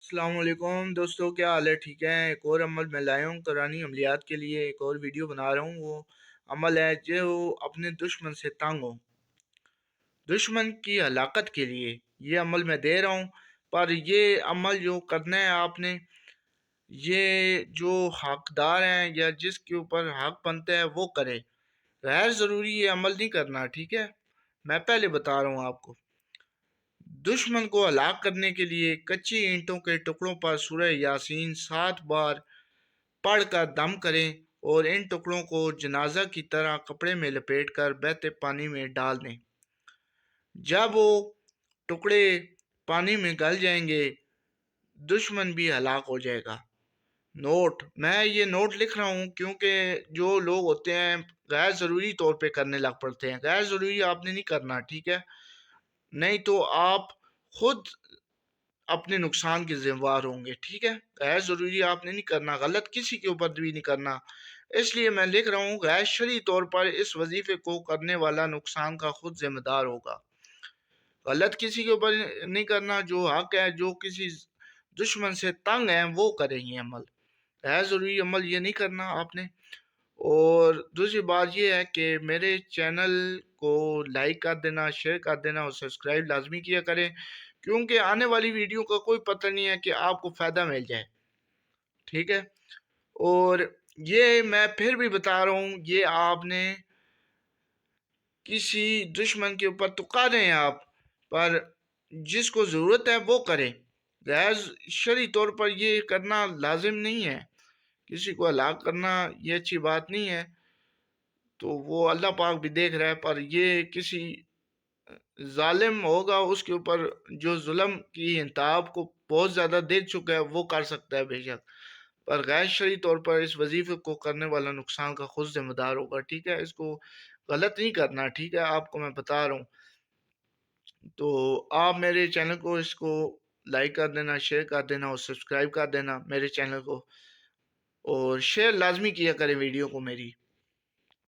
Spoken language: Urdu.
السلام علیکم دوستوں، کیا حال ہے؟ ٹھیک ہے؟ ایک اور عمل میں لایا ہوں قرآنی عملیات کے لیے، ایک اور ویڈیو بنا رہا ہوں۔ وہ عمل ہے جو اپنے دشمن سے تنگ ہو، دشمن کی ہلاکت کے لیے یہ عمل میں دے رہا ہوں۔ پر یہ عمل جو کرنا ہے آپ نے، یہ جو حقدار ہیں یا جس کے اوپر حق بنتا ہے وہ کرے، غیر ضروری یہ عمل نہیں کرنا، ٹھیک ہے؟ میں پہلے بتا رہا ہوں آپ کو۔ دشمن کو ہلاک کرنے کے لیے کچی اینٹوں کے ٹکڑوں پر سورہ یاسین 7 بار پڑھ کر دم کریں اور ان ٹکڑوں کو جنازہ کی طرح کپڑے میں لپیٹ کر بہتے پانی میں ڈال دیں۔ جب وہ ٹکڑے پانی میں گل جائیں گے، دشمن بھی ہلاک ہو جائے گا۔ نوٹ، میں یہ نوٹ لکھ رہا ہوں کیونکہ جو لوگ ہوتے ہیں غیر ضروری طور پہ کرنے لگ پڑتے ہیں۔ غیر ضروری آپ نے نہیں کرنا، ٹھیک ہے؟ نہیں تو آپ خود اپنے نقصان کے ذمہ دار ہوں گے، ٹھیک ہے؟ غیر ضروری آپ نے نہیں کرنا، غلط کسی کے اوپر بھی نہیں کرنا۔ اس لیے میں لکھ رہا ہوں غیر شرعی طور پر اس وظیفے کو کرنے والا نقصان کا خود ذمہ دار ہوگا۔ غلط کسی کے اوپر نہیں کرنا، جو حق ہے، جو کسی دشمن سے تنگ ہے وہ کریں یہ عمل۔ غیر ضروری عمل یہ نہیں کرنا آپ نے۔ اور دوسری بات یہ ہے کہ میرے چینل کو لائک کر دینا، شیئر کر دینا اور سبسکرائب لازمی کیا کریں، کیونکہ آنے والی ویڈیو کا کوئی پتہ نہیں ہے کہ آپ کو فائدہ مل جائے، ٹھیک ہے؟ اور یہ میں پھر بھی بتا رہا ہوں، یہ آپ نے کسی دشمن کے اوپر تو کر رہے ہیں آپ، پر جس کو ضرورت ہے وہ کرے۔ غیر شرعی طور پر یہ کرنا لازم نہیں ہے، کسی کو ہلاک کرنا یہ اچھی بات نہیں ہے، تو وہ اللہ پاک بھی دیکھ رہا ہے۔ پر یہ کسی ظالم ہوگا اس کے اوپر جو ظلم کی انتہا کو بہت زیادہ دیکھ چکا ہے، وہ کر سکتا ہے بے شک، پر غیر شرعی طور پر اس وظیفے کو کرنے والا نقصان کا خود ذمہ دار ہوگا، ٹھیک ہے؟ اس کو غلط نہیں کرنا، ٹھیک ہے؟ آپ کو میں بتا رہا ہوں۔ تو آپ میرے چینل کو اس کو لائک کر دینا، شیئر کر دینا اور سبسکرائب کر دینا میرے چینل کو، اور شیئر لازمی کیا کریں ویڈیو کو میری۔